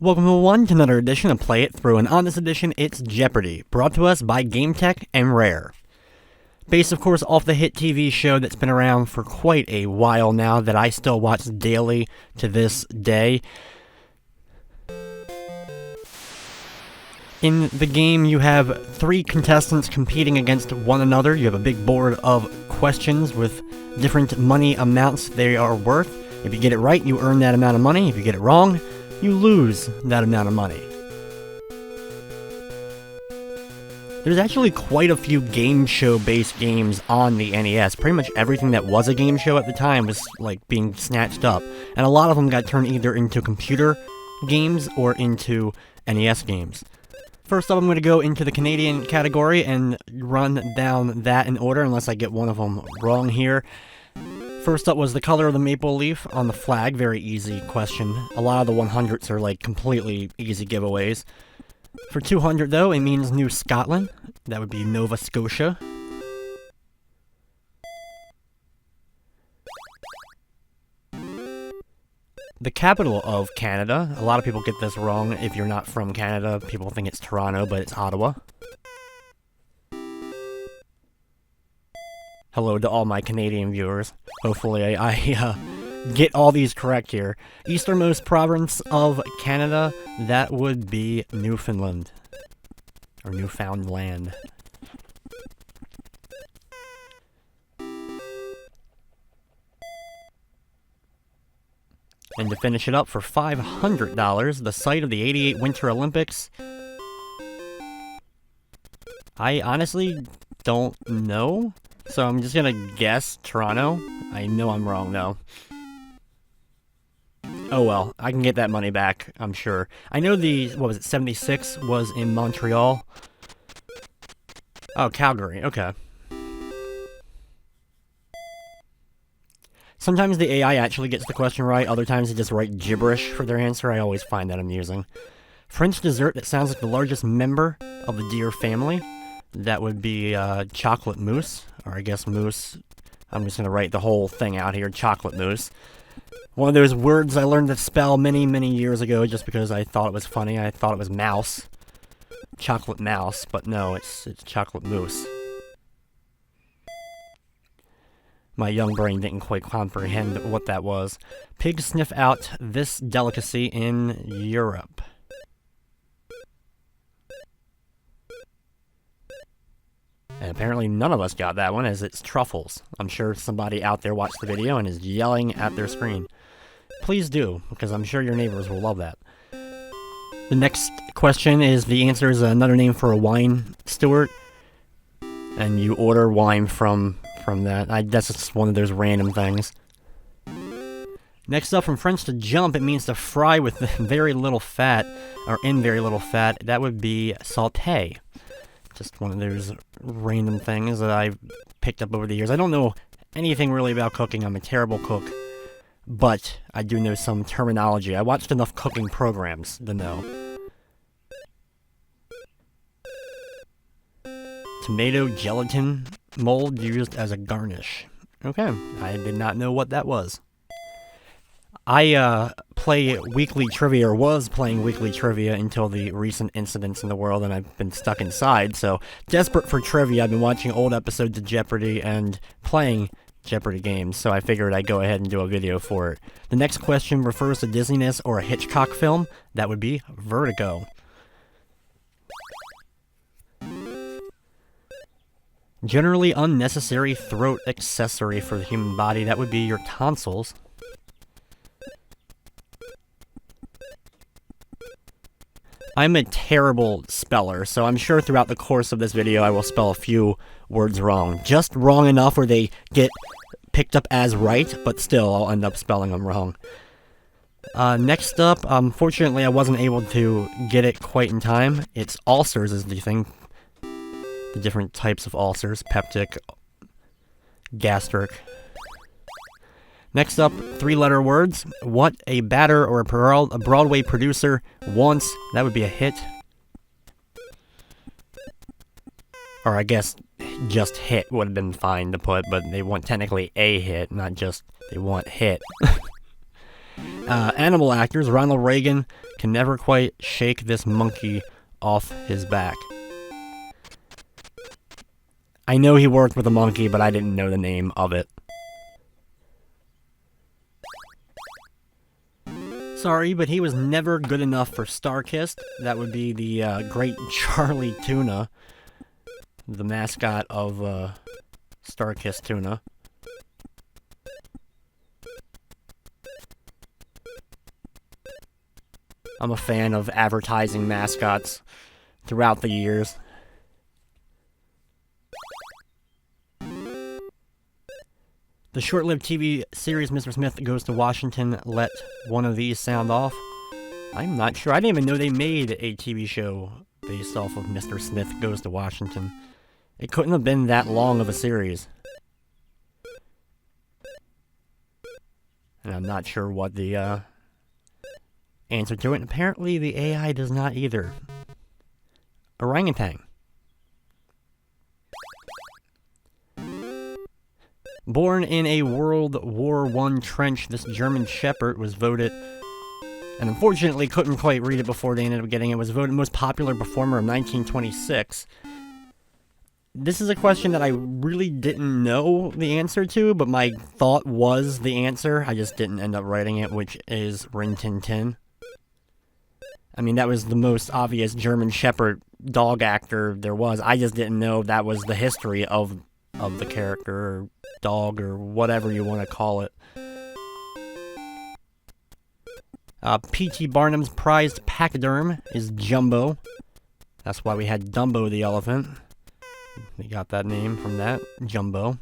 Welcome to another edition of Play It Through, and on this edition, it's Jeopardy, brought to us by Gametek and Rare. Based, of course, off the hit TV show that's been around for quite a while now, that I still watch daily to this day. In the game, you have 3 contestants competing against one another. You have a big board of questions with different money amounts they are worth. If you get it right, you earn that amount of money. If you get it wrong, you lose that amount of money. There's actually quite a few game show-based games on the NES. Pretty much everything that was a game show at the time was, being snatched up. And a lot of them got turned either into computer games or into NES games. First up, I'm going to go into the Canadian category and run down that in order, unless I get one of them wrong here. First up was the color of the maple leaf on the flag. Very easy question. A lot of the 100s are completely easy giveaways. For 200 though, it means New Scotland. That would be Nova Scotia. The capital of Canada. A lot of people get this wrong. If you're not from Canada, people think it's Toronto, but it's Ottawa. Hello to all my Canadian viewers. Hopefully I get all these correct here. Easternmost province of Canada, that would be Newfoundland. Or Newfoundland. And to finish it up for $500, the site of the '88 Winter Olympics. I honestly don't know. So I'm just gonna guess Toronto. I know I'm wrong, though. Oh well, I can get that money back, I'm sure. I know the, 76 was in Montreal? Oh, Calgary, okay. Sometimes the AI actually gets the question right, other times they just write gibberish for their answer. I always find that amusing. French dessert that sounds like the largest member of the deer family. That would be chocolate mousse, or I guess mousse. I'm just going to write the whole thing out here, chocolate mousse. One of those words I learned to spell many, many years ago just because I thought it was funny. I thought it was mouse. Chocolate mouse, but no, it's chocolate mousse. My young brain didn't quite comprehend what that was. Pigs sniff out this delicacy in Europe. And apparently none of us got that one, as it's truffles. I'm sure somebody out there watched the video and is yelling at their screen. Please do, because I'm sure your neighbors will love that. The next question is, the answer is another name for a wine steward. And you order wine from that. That's just one of those random things. Next up, from French to jump, it means to fry with very little fat, or in very little fat. That would be sauté. Just one of those random things that I've picked up over the years. I don't know anything really about cooking. I'm a terrible cook. But I do know some terminology. I watched enough cooking programs to know. Tomato gelatin mold used as a garnish. Okay, I did not know what that was. I play weekly trivia, or was playing weekly trivia until the recent incidents in the world, and I've been stuck inside, so desperate for trivia. I've been watching old episodes of Jeopardy and playing Jeopardy games, so I figured I'd go ahead and do a video for it. The next question refers to dizziness or a Hitchcock film. That would be Vertigo. Generally unnecessary throat accessory for the human body. That would be your tonsils. I'm a terrible speller, so I'm sure throughout the course of this video I will spell a few words wrong. Just wrong enough where they get picked up as right, but still I'll end up spelling them wrong. Next up, unfortunately I wasn't able to get it quite in time. It's ulcers is the thing. The different types of ulcers, peptic, gastric. Next up, 3-letter words. What a batter or a Broadway producer wants. That would be a hit. Or I guess just hit would have been fine to put, but they want technically a hit, not just they want hit. Animal actors. Ronald Reagan can never quite shake this monkey off his back. I know he worked with a monkey, but I didn't know the name of it. Sorry, but he was never good enough for Starkist. That would be the great Charlie Tuna, the mascot of Starkist Tuna. I'm a fan of advertising mascots throughout the years. The short-lived TV series Mr. Smith Goes to Washington let one of these sound off. I'm not sure. I didn't even know they made a TV show based off of Mr. Smith Goes to Washington. It couldn't have been that long of a series. And I'm not sure what the answer to it. And apparently the AI does not either. Orangutan. Born in a World War I trench, this German Shepherd was voted, and unfortunately couldn't quite read it before they ended up getting it, was voted most popular performer of 1926. This is a question that I really didn't know the answer to, but my thought was the answer. I just didn't end up writing it, which is Rin Tin Tin. I mean, that was the most obvious German Shepherd dog actor there was. I just didn't know that was the history of the character, or dog, or whatever you want to call it. P.T. Barnum's prized pachyderm is Jumbo. That's why we had Dumbo the elephant. We got that name from that, Jumbo.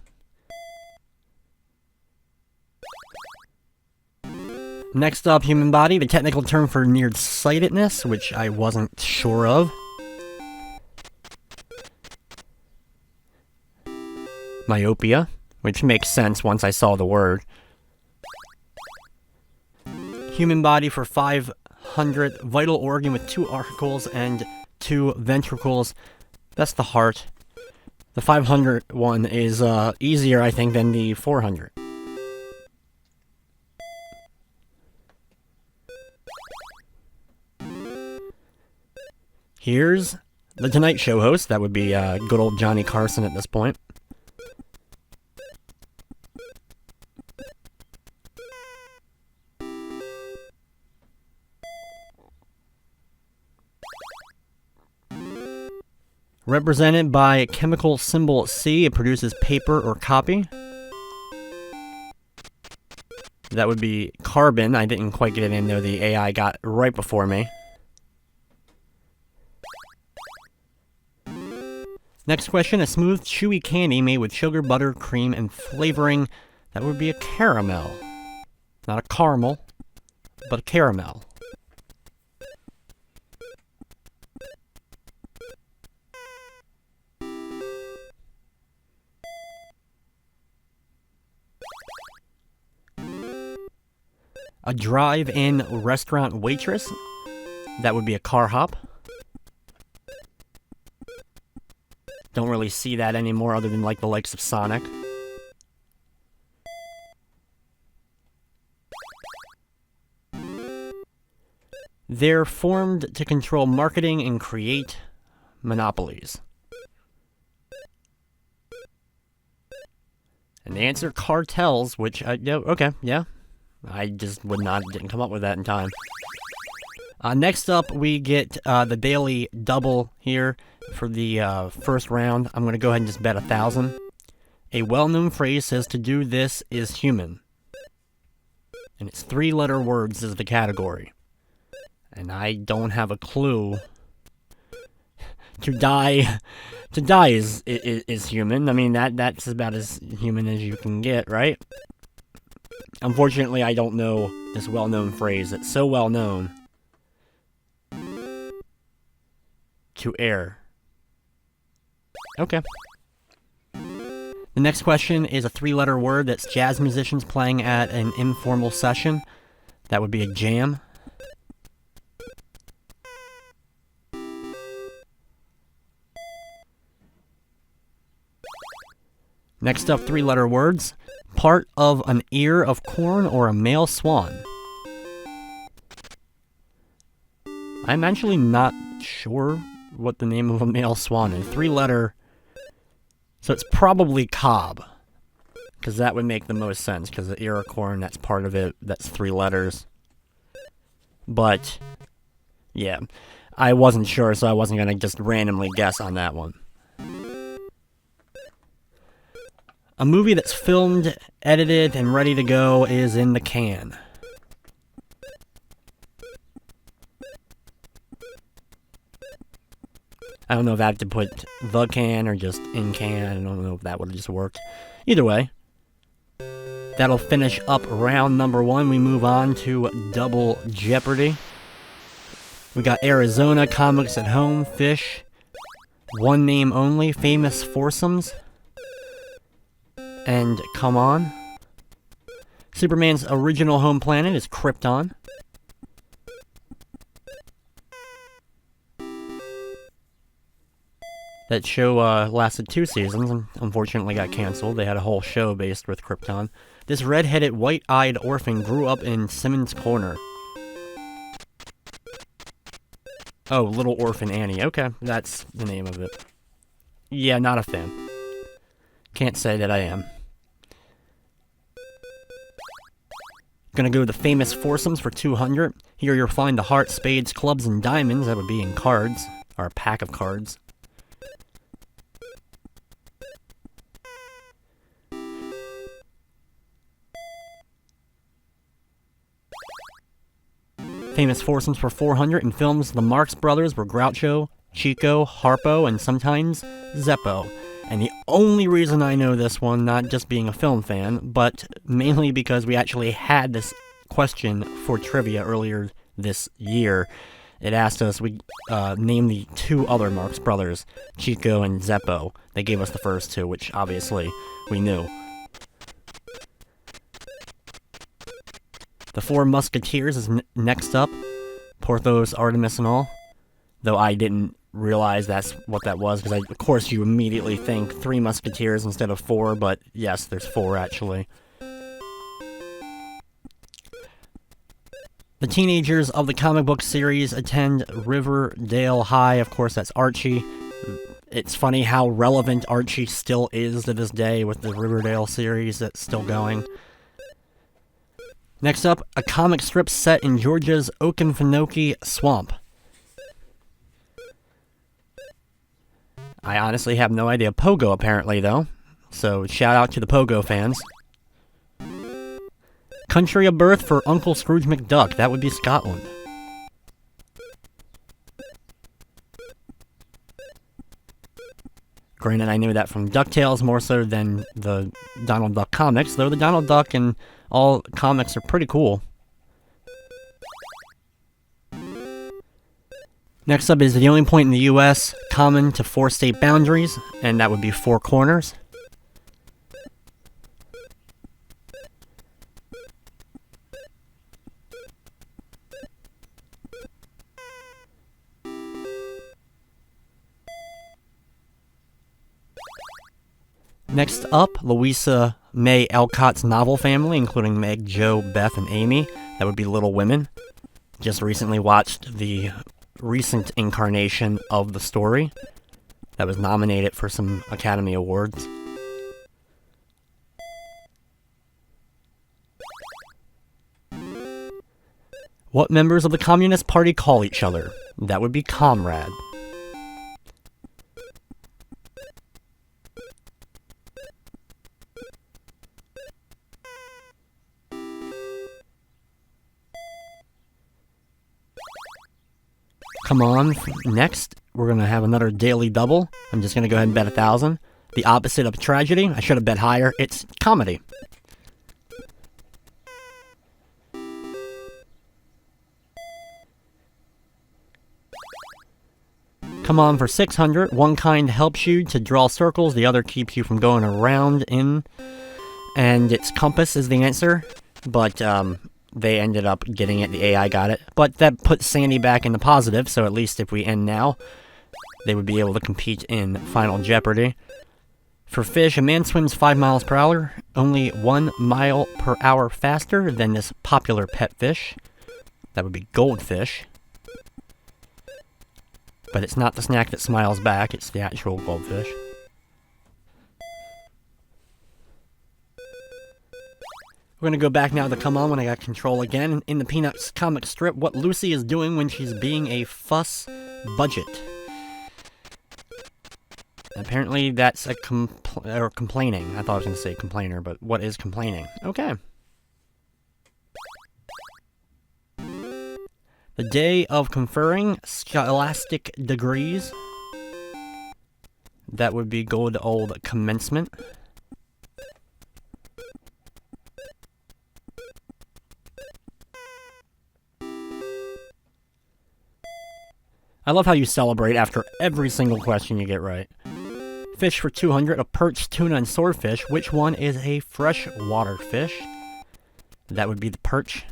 Next up, human body, the technical term for nearsightedness, which I wasn't sure of. Myopia, which makes sense once I saw the word. Human body for 500, vital organ with 2 auricles and 2 ventricles. That's the heart. The 500 one is easier, I think, than the 400. Here's the Tonight Show host. That would be good old Johnny Carson at this point. Represented by chemical symbol C, it produces paper or copy. That would be carbon. I didn't quite get it in there. The AI got right before me. Next question, a smooth, chewy candy made with sugar, butter, cream, and flavoring. That would be a caramel. Not a caramel, but a caramel. A drive-in restaurant waitress. That would be a car hop. Don't really see that anymore other than like the likes of Sonic. They're formed to control marketing and create monopolies. And the answer, cartels, which okay, yeah. I just didn't come up with that in time. Next up, we get the daily double here for the first round. I'm going to go ahead and just bet 1,000. A well-known phrase says to do this is human. And it's 3-letter words is the category. And I don't have a clue. To die is human. I mean, that's about as human as you can get, right? Unfortunately, I don't know this well-known phrase. It's so well-known. To err. Okay. The next question is a 3-letter word that's jazz musicians playing at an informal session. That would be a jam. Next up, 3-letter words. Part of an ear of corn or a male swan. I'm actually not sure what the name of a male swan is. 3-letter. So it's probably Cobb. Because that would make the most sense. Because the Iricorn, that's part of it. That's 3 letters. But, yeah. I wasn't sure, so I wasn't going to just randomly guess on that one. A movie that's filmed, edited, and ready to go is in the can. I don't know if I have to put the can or just in can. I don't know if that would have just worked. Either way, that'll finish up round number 1. We move on to Double Jeopardy. We got Arizona, Comics at Home, Fish, One Name Only, Famous Foursomes, and Come On. Superman's original home planet is Krypton. That show lasted 2 seasons and unfortunately got canceled. They had a whole show based with Krypton. This red-headed, white-eyed orphan grew up in Simmons Corner. Oh, Little Orphan Annie. Okay, that's the name of it. Yeah, not a fan. Can't say that I am. Gonna go with the Famous Foursomes for 200. Here you'll find the heart, spades, clubs, and diamonds. That would be in cards, or a pack of cards. Famous Foursomes for 400. In films, the Marx Brothers were Groucho, Chico, Harpo, and sometimes Zeppo. And the only reason I know this one, not just being a film fan, but mainly because we actually had this question for trivia earlier this year. It asked us, we name the 2 other Marx Brothers, Chico and Zeppo. They gave us the first 2, which obviously we knew. The Four Musketeers is next up. Porthos, Artemis, and all. Though I didn't realize that's what that was, because of course you immediately think 3 Musketeers instead of 4, but yes, there's 4 actually. The teenagers of the comic book series attend Riverdale High. Of course, that's Archie. It's funny how relevant Archie still is to this day with the Riverdale series that's still going. Next up, a comic strip set in Georgia's Okefenokee Swamp. I honestly have no idea. Pogo, apparently, though. So, shout out to the Pogo fans. Country of birth for Uncle Scrooge McDuck. That would be Scotland. Granted, I knew that from DuckTales more so than the Donald Duck comics, though the Donald Duck and all comics are pretty cool. Next up is the only point in the U.S. common to 4 state boundaries, and that would be 4 corners. Next up, Louisa May Alcott's novel family, including Meg, Jo, Beth, and Amy. That would be Little Women. Just recently watched the recent incarnation of the story that was nominated for some Academy Awards. What members of the Communist Party call each other? That would be comrade. Come on, next, we're going to have another daily double. I'm just going to go ahead and bet 1,000. The opposite of tragedy, I should have bet higher, it's comedy. Come on for 600. One kind helps you to draw circles, the other keeps you from going around in. And its compass is the answer, but they ended up getting it, the AI got it. But that puts Sandy back in the positive, so at least if we end now, they would be able to compete in Final Jeopardy. For fish, a man swims 5 miles per hour, only 1 mile per hour faster than this popular pet fish. That would be goldfish. But it's not the snack that smiles back, it's the actual goldfish. We're gonna go back now to Come On When I Got Control again. In the Peanuts comic strip, what Lucy is doing when she's being a fuss budget. Apparently that's a complaining. I thought I was gonna say complainer, but what is complaining? Okay. The day of conferring scholastic degrees. That would be good old commencement. I love how you celebrate after every single question you get right. Fish for 200, a perch, tuna, and swordfish. Which one is a freshwater fish? That would be the perch.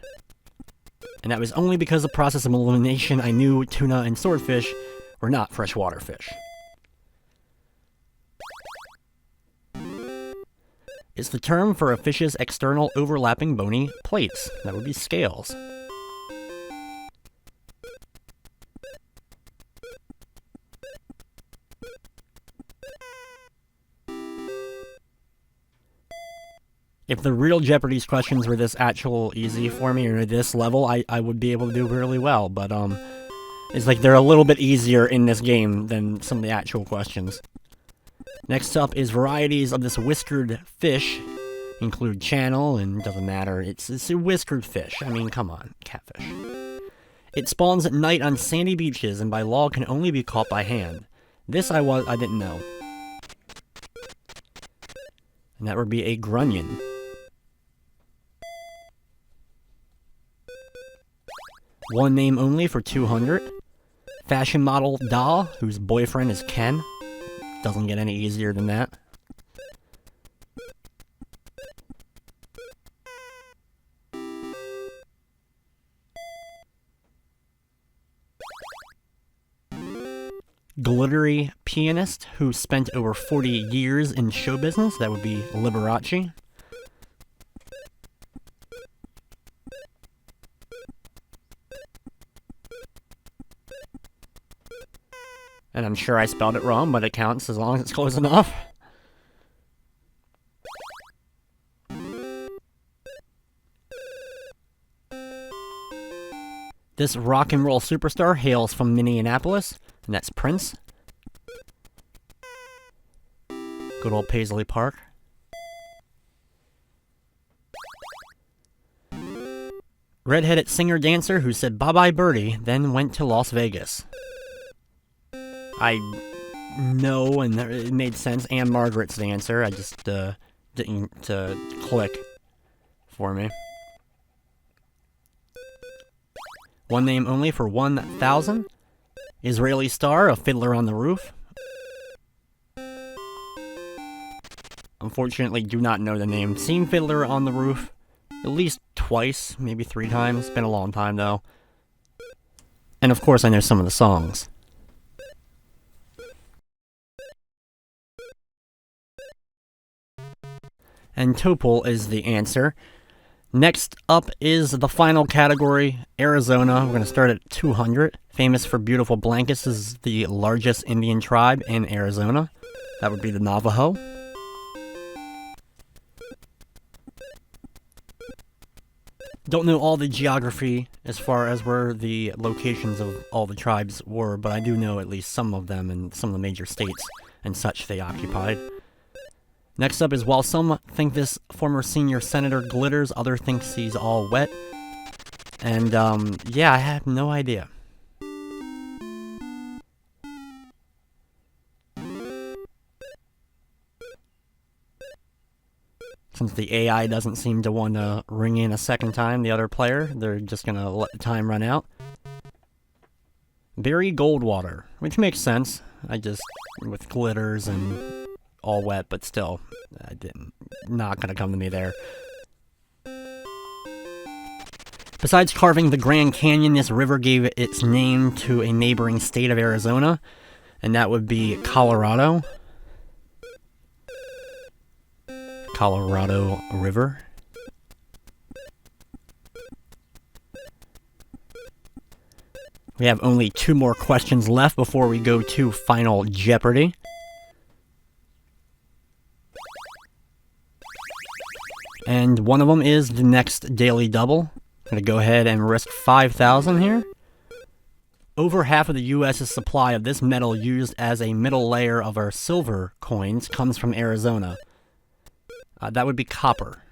And that was only because of process of elimination I knew tuna and swordfish were not freshwater fish. It's the term for a fish's external overlapping bony plates. That would be scales. If the real Jeopardy's questions were this actual easy for me, or this level, I would be able to do really well, but, it's like they're a little bit easier in this game than some of the actual questions. Next up is varieties of this whiskered fish. Include channel, and doesn't matter, it's a whiskered fish. I mean, come on, catfish. It spawns at night on sandy beaches, and by law can only be caught by hand. This I didn't know. And that would be a grunion. One name only for 200. Fashion model doll, whose boyfriend is Ken. Doesn't get any easier than that. Glittery pianist who spent over 40 years in show business. That would be Liberace. And I'm sure I spelled it wrong, but it counts as long as it's close enough. This rock and roll superstar hails from Minneapolis, and that's Prince. Good old Paisley Park. Redheaded singer-dancer who said bye-bye birdie, then went to Las Vegas. I know, and it made sense. Anne Margaret's the answer. I just didn't click for me. One name only for 1,000. Israeli star, a Fiddler on the Roof. Unfortunately, do not know the name. Seen Fiddler on the Roof at least twice, maybe 3 times. It's been a long time, though. And of course, I know some of the songs. And Topol is the answer. Next up is the final category, Arizona. We're going to start at 200. Famous for beautiful blankets is the largest Indian tribe in Arizona. That would be the Navajo. Don't know all the geography as far as where the locations of all the tribes were, but I do know at least some of them and some of the major states and such they occupied. Next up is, while some think this former senior senator glitters, others think he's all wet. And, yeah, I have no idea. Since the AI doesn't seem to want to ring in a second time, the other player, they're just going to let the time run out. Barry Goldwater, which makes sense. I just, with glitters and all wet, but still, not gonna come to me there. Besides carving the Grand Canyon, this river gave its name to a neighboring state of Arizona, and that would be Colorado. Colorado River. We have only 2 more questions left before we go to Final Jeopardy. And one of them is the next daily double. I'm going to go ahead and risk 5,000 here. Over half of the U.S.'s supply of this metal used as a middle layer of our silver coins comes from Arizona. That would be copper.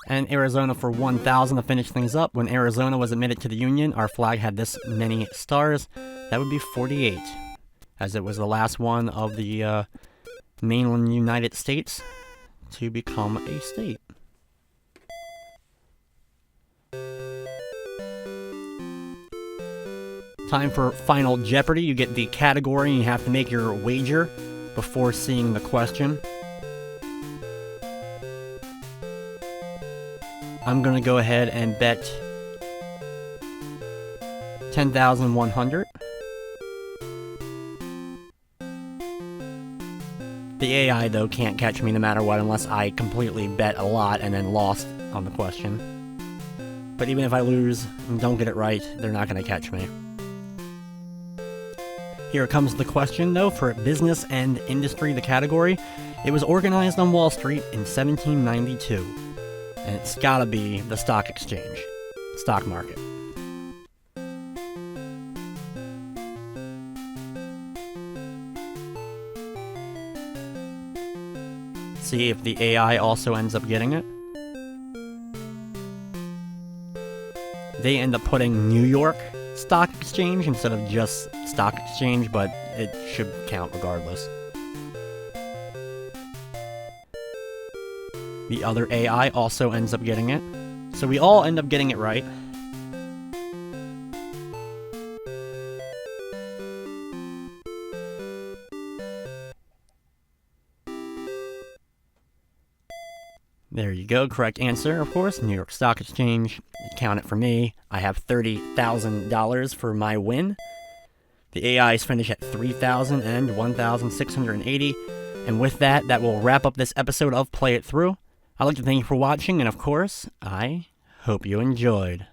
And Arizona for 1,000 to finish things up. When Arizona was admitted to the Union, our flag had this many stars. That would be 48, as it was the last one of the mainland United States to become a state. Time for Final Jeopardy. You get the category and you have to make your wager before seeing the question. I'm going to go ahead and bet 10,100. The AI, though, can't catch me no matter what unless I completely bet a lot and then lost on the question. But even if I lose and don't get it right, they're not going to catch me. Here comes the question, though, for business and industry, the category. It was organized on Wall Street in 1792. And it's gotta be the stock exchange, stock market. See if the AI also ends up getting it. They end up putting New York Stock Exchange instead of just stock exchange, but it should count regardless. The other AI also ends up getting it. So we all end up getting it right. There you go, correct answer, of course, New York Stock Exchange. Count it for me. I have $30,000 for my win. The AIs finish at 3,000 and 1,680. And with that, that will wrap up this episode of Play It Through. I'd like to thank you for watching, and of course, I hope you enjoyed.